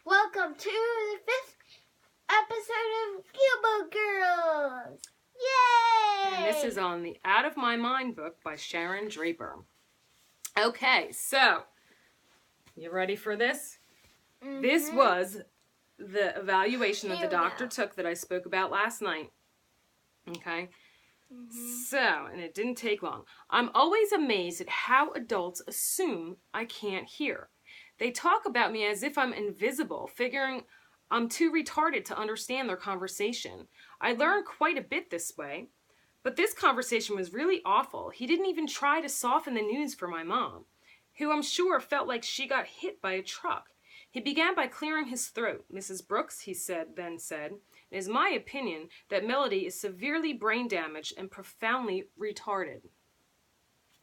Welcome to the 5th episode of Gilmore Girls. Yay! And this is on the Out of My Mind book by Sharon Draper. Okay, so, you ready for this? Mm-hmm. This was the evaluation that the Here we doctor go. took that I spoke about last night. Okay? So, and it didn't take long. I'm always amazed at how adults assume I can't hear. They talk about me as if I'm invisible, figuring I'm too retarded to understand their conversation. I learned quite a bit this way, but this conversation was really awful. He didn't even try to soften the news for my mom, who I'm sure felt like she got hit by a truck. He began by clearing his throat. Mrs. Brooks, he then said, it is my opinion that Melody is severely brain damaged and profoundly retarded.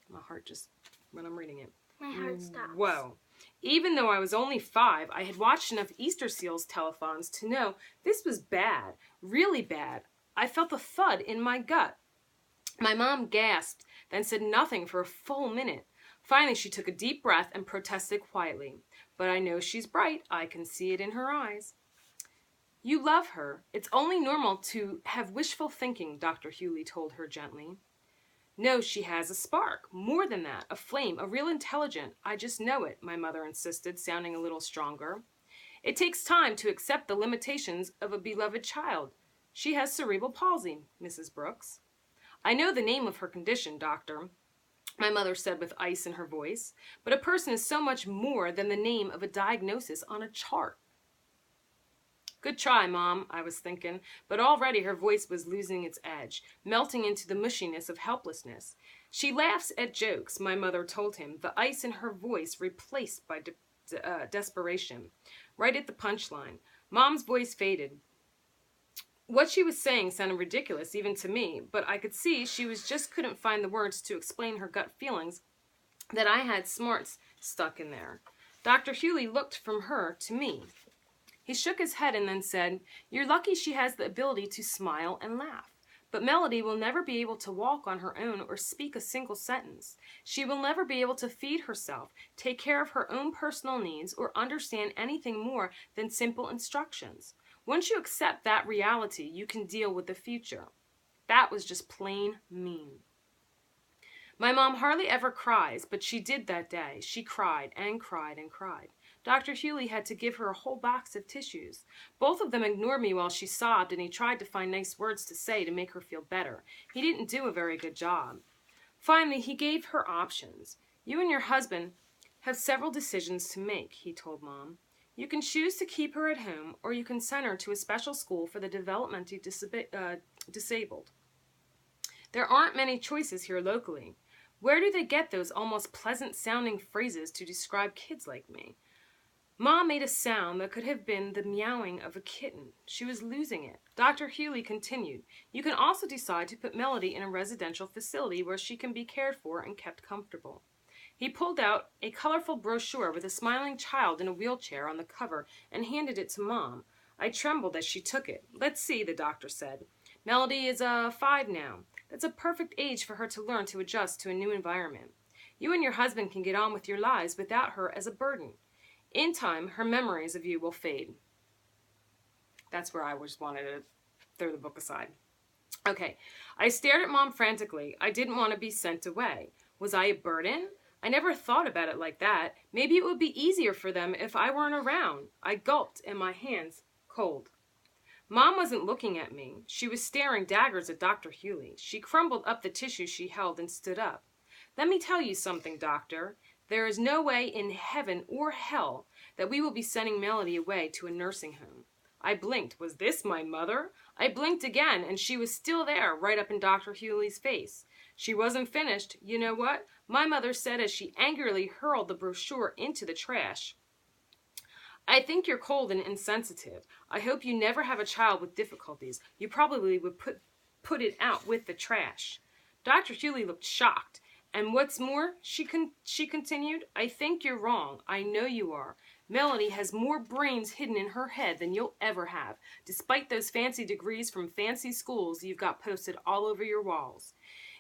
My heart just, when I'm reading it. My heart stops. Whoa. Even though I was only 5, I had watched enough Easter Seals telethons to know this was bad, really bad. I felt a thud in my gut. My mom gasped, then said nothing for a full minute. Finally, she took a deep breath and protested quietly. But I know she's bright. I can see it in her eyes. You love her. It's only normal to have wishful thinking, Dr. Hewley told her gently. No, she has a spark. More than that, a flame, a real intelligence. I just know it, my mother insisted, sounding a little stronger. It takes time to accept the limitations of a beloved child. She has cerebral palsy, Mrs. Brooks. I know the name of her condition, doctor, my mother said with ice in her voice, but a person is so much more than the name of a diagnosis on a chart. Good try, Mom, I was thinking, but already her voice was losing its edge, melting into the mushiness of helplessness. She laughs at jokes, my mother told him, the ice in her voice replaced by desperation. Right at the punchline. Mom's voice faded. What she was saying sounded ridiculous, even to me, but I could see she couldn't find the words to explain her gut feelings that I had smarts stuck in there. Dr. Hewley looked from her to me. He shook his head and then said, You're lucky she has the ability to smile and laugh. But Melody will never be able to walk on her own or speak a single sentence. She will never be able to feed herself, take care of her own personal needs, or understand anything more than simple instructions. Once you accept that reality, you can deal with the future. That was just plain mean. My mom hardly ever cries, but she did that day. She cried and cried and cried. Dr. Hewley had to give her a whole box of tissues. Both of them ignored me while she sobbed, and he tried to find nice words to say to make her feel better. He didn't do a very good job. Finally, he gave her options. You and your husband have several decisions to make, he told Mom. You can choose to keep her at home, or you can send her to a special school for the developmentally disabled. There aren't many choices here locally. Where do they get those almost pleasant-sounding phrases to describe kids like me? Mom made a sound that could have been the meowing of a kitten. She was losing it. Dr. Hewley continued, You can also decide to put Melody in a residential facility where she can be cared for and kept comfortable. He pulled out a colorful brochure with a smiling child in a wheelchair on the cover and handed it to Mom. I trembled as she took it. Let's see, the doctor said. Melody is 5 now. That's a perfect age for her to learn to adjust to a new environment. You and your husband can get on with your lives without her as a burden. In time, her memories of you will fade. That's where I just wanted to throw the book aside. Okay, I stared at Mom frantically. I didn't want to be sent away. Was I a burden? I never thought about it like that. Maybe it would be easier for them if I weren't around. I gulped, and my hands cold. Mom wasn't looking at me. She was staring daggers at Dr. Hewley. She crumbled up the tissue she held and stood up. Let me tell you something, Doctor. There is no way in heaven or hell that we will be sending Melody away to a nursing home. I blinked. Was this my mother? I blinked again, and she was still there, right up in Dr. Hewley's face. She wasn't finished. You know what? My mother said as she angrily hurled the brochure into the trash. I think you're cold and insensitive. I hope you never have a child with difficulties. You probably would put it out with the trash. Dr. Hewley looked shocked. And what's more, she continued, I think you're wrong. I know you are. Melody has more brains hidden in her head than you'll ever have, despite those fancy degrees from fancy schools you've got posted all over your walls.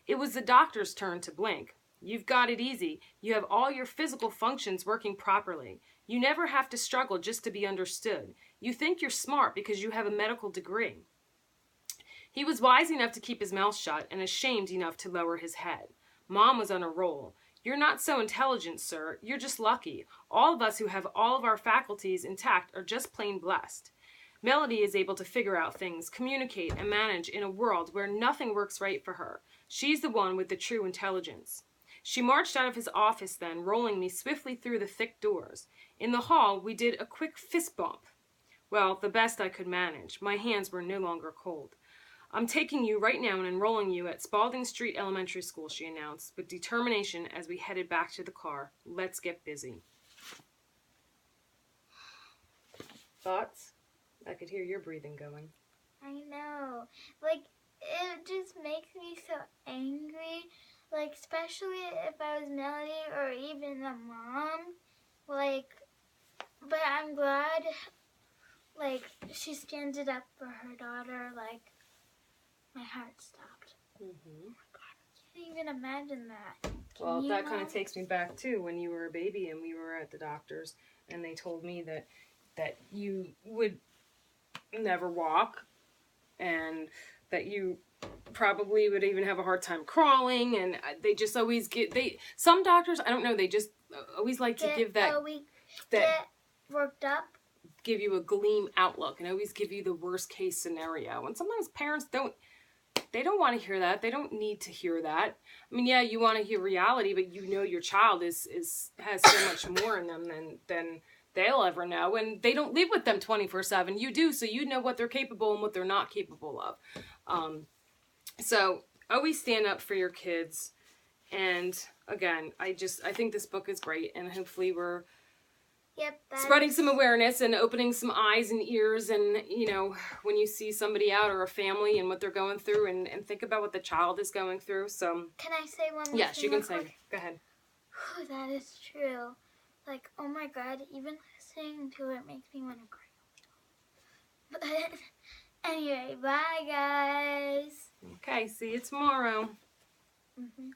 It was the doctor's turn to blink. You've got it easy. You have all your physical functions working properly. You never have to struggle just to be understood. You think you're smart because you have a medical degree. He was wise enough to keep his mouth shut and ashamed enough to lower his head. Mom was on a roll. You're not so intelligent, sir. You're just lucky. All of us who have all of our faculties intact are just plain blessed. Melody is able to figure out things, communicate, and manage in a world where nothing works right for her. She's the one with the true intelligence. She marched out of his office then, rolling me swiftly through the thick doors. In the hall, we did a quick fist bump. Well, the best I could manage. My hands were no longer cold. I'm taking you right now and enrolling you at Spalding Street Elementary School, she announced, with determination as we headed back to the car. Let's get busy. Thoughts? I could hear your breathing going. I know. Like, it just makes me so angry. Like, especially if I was Melody or even a mom. Like, but I'm glad, like, she stands up for her daughter. Like, my heart stopped. Mm-hmm. Oh my God, I can't even imagine that. Well, Can that you, kind of Mom? takes me back, too, when you were a baby and we were at the doctor's and they told me that you would never walk and that you probably would even have a hard time crawling, and they just always some doctors, I don't know, they just always like to give that Get worked up. give you a gleam outlook and always give you the worst case scenario. And sometimes parents don't want to hear that. They don't need to hear that. I mean, yeah, you want to hear reality, but you know your child has so much more in them than they'll ever know, and they don't live with them 24/7. You do, so you know what they're capable and what they're not capable of. So always stand up for your kids. And again, I think this book is great, and hopefully we're spreading some awareness and opening some eyes and ears, and when you see somebody out or a family and what they're going through, and think about what the child is going through. So Can I say one more yes, thing you can real say. quick? Go ahead. Whew, that is true. Like, oh my God, even listening to it makes me want to cry. But anyway, bye guys. Okay, see you tomorrow. Mm-hmm.